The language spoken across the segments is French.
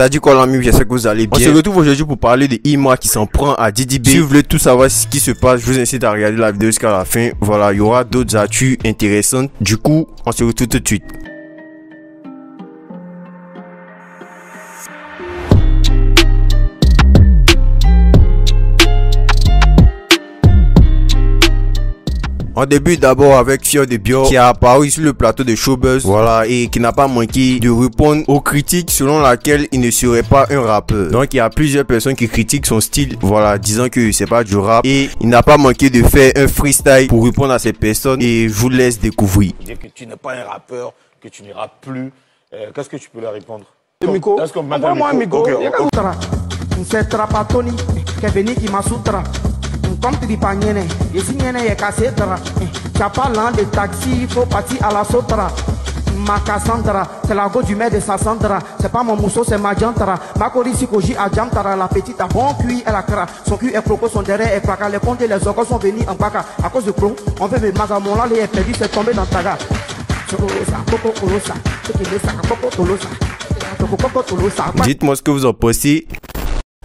Ça dit quoi l'ami, j'espère que vous allez bien. On se retrouve aujourd'hui pour parler de Imra qui s'en prend à Didi B. Si vous voulez tout savoir ce qui se passe, je vous incite à regarder la vidéo jusqu'à la fin. Voilà, il y aura d'autres actus intéressantes. Du coup, on se retrouve tout de suite. On débute d'abord avec Fior de Bio qui a apparu sur le plateau de Showbuzz, voilà, et qui n'a pas manqué de répondre aux critiques selon laquelle il ne serait pas un rappeur. Donc il y a plusieurs personnes qui critiquent son style, voilà, disant que c'est pas du rap, et il n'a pas manqué de faire un freestyle pour répondre à ces personnes, et je vous laisse découvrir. Dire que tu n'es pas un rappeur, que tu n'iras plus, qu'est-ce que tu peux leur répondre? Envoie-moi un micro. C'est Trapatoni qui est venu qui m'a soutra. Comme tu dis pas nienne, et si nienne est cassé, tu as pas l'un de taxi, il faut partir à la sotra. Ma Cassandra, c'est la go du maire de Sassandra. C'est pas mon mousseau, c'est ma jantara. Ma corisi koji a jantara. La petite a bon cuit, elle a cra. Son cul est croco, son derrière est craqué. Les pontes et les organes sont venus en baka. À cause de Cro, on veut me magamon là, les perdu, c'est tombé dans ta gare. Dites-moi ce que vous en pensez.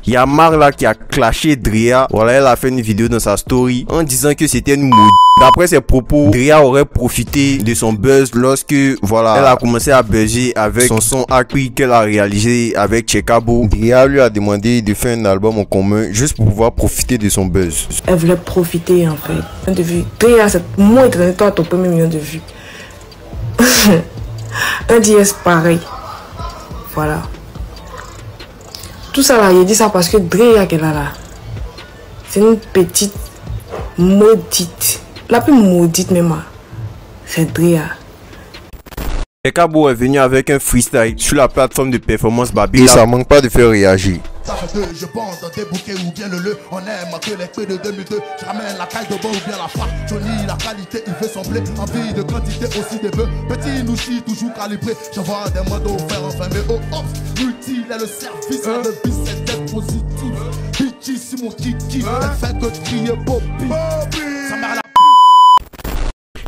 Il y a Mar là qui a clashé Drea. Voilà, elle a fait une vidéo dans sa story en disant que c'était une maudite. D'après ses propos, Drea aurait profité de son buzz lorsque, voilà, elle a commencé à buzzer avec son son Acqui qu'elle a réalisé avec Chekabo. Drea lui a demandé de faire un album en commun juste pour pouvoir profiter de son buzz. Elle voulait profiter en fait. De vue. Drea, c'est moi qui toi ton premier million de vues. Un DS pareil. Voilà. Tout ça là, il dit ça parce que Drea qu'elle a là, c'est une petite maudite. La plus maudite même, c'est Drea. Chekabo est venu avec un freestyle sur la plateforme de performance Babylon. Et ça manque pas de faire réagir. Je pense dans des bouquets ou bien le le. On aime que les clés de 2002. Je ramène la caille de bois ou bien la frappe. Johnny, la qualité, il veut sembler. Envie de quantité aussi des bœufs. Petit nouchi, toujours calibré. Je vois des modos faire enfin mais oh hop. Utile est le service. Le bis c'est d'être positif. Bitchy, si mon kiki. Elle fait que crier Bobby. Ça m'a la.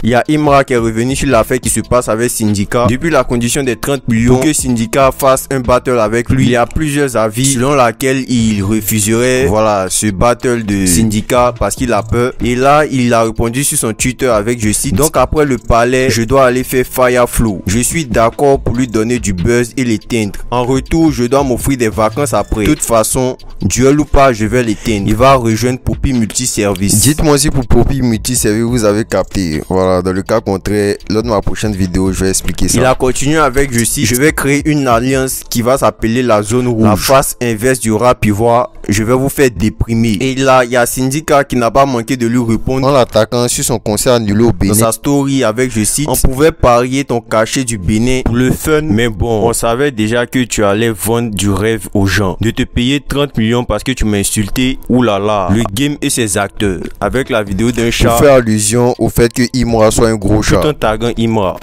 Il y a Imra qui est revenu sur l'affaire qui se passe avec Syndicat. Depuis la condition des 30 millions pour que Syndicat fasse un battle avec lui, il y a plusieurs avis selon laquelle il refuserait, voilà, ce battle de Syndicat parce qu'il a peur. Et là, il a répondu sur son Twitter avec, je cite, donc après le palais, je dois aller faire Fireflow. Je suis d'accord pour lui donner du buzz et l'éteindre. En retour, je dois m'offrir des vacances après. De toute façon, duel ou pas, je vais l'éteindre. Il va rejoindre Poppy Multiservice. Dites-moi si pour Poppy Multiservice, vous avez capté. Voilà. Dans le cas contraire, lors de ma prochaine vidéo, je vais expliquer ça. Il a continué avec, je cite, je vais créer une alliance qui va s'appeler la zone rouge. La face inverse du rap ivoire, je vais vous faire déprimer. Et là, il y a Syndicat qui n'a pas manqué de lui répondre en l'attaquant sur son concert annulé au Bénin. Dans sa story avec, je cite, on pouvait parier ton cachet du Bénin pour le fun, mais bon, on savait déjà que tu allais vendre du rêve aux gens. De te payer 30 millions parce que tu m'as insulté, oulala, le game et ses acteurs. Avec la vidéo d'un chat. Pour faire allusion au fait que Imra soit un gros chat. Tout en taguant Imra.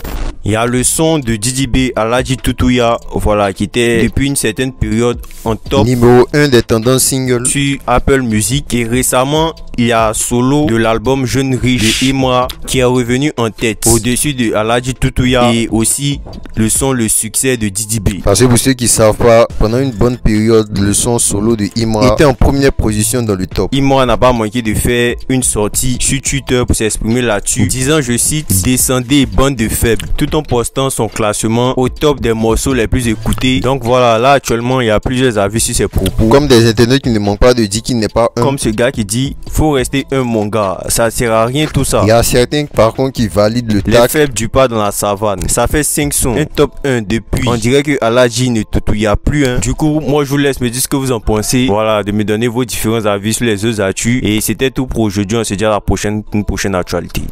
Il y a le son de Didi B, Aladji Tutuya, voilà, qui était depuis une certaine période en top numéro 1 des tendances singles sur Apple Music. Et récemment, il y a solo de l'album Jeune Riche de Imra qui est revenu en tête au-dessus de Aladji Tutuya et aussi le son Le Succès de Didi B. Parce que pour ceux qui savent pas, pendant une bonne période, le son solo de Imra était en première position dans le top. Imra n'a pas manqué de faire une sortie sur Twitter pour s'exprimer là-dessus, disant, je cite, descendez bande de faibles, tout en postant son classement au top des morceaux les plus écoutés. Donc voilà, là actuellement il y a plusieurs avis sur ses propos. Comme des internautes qui ne manquent pas de dire qu'il n'est pas un. Comme ce gars qui dit, faut rester un mon gars, ça sert à rien tout ça. Il y a certains par contre qui valident le tag. Les faibles du pas dans la savane. Ça fait 5 sons, un top 1 depuis. On dirait que Aladji ne Tutuya plus hein. Du coup, moi je vous laisse me dire ce que vous en pensez. Voilà, de me donner vos différents avis sur les autres actus. Et c'était tout pour aujourd'hui. On se dit à la prochaine, une prochaine actualité.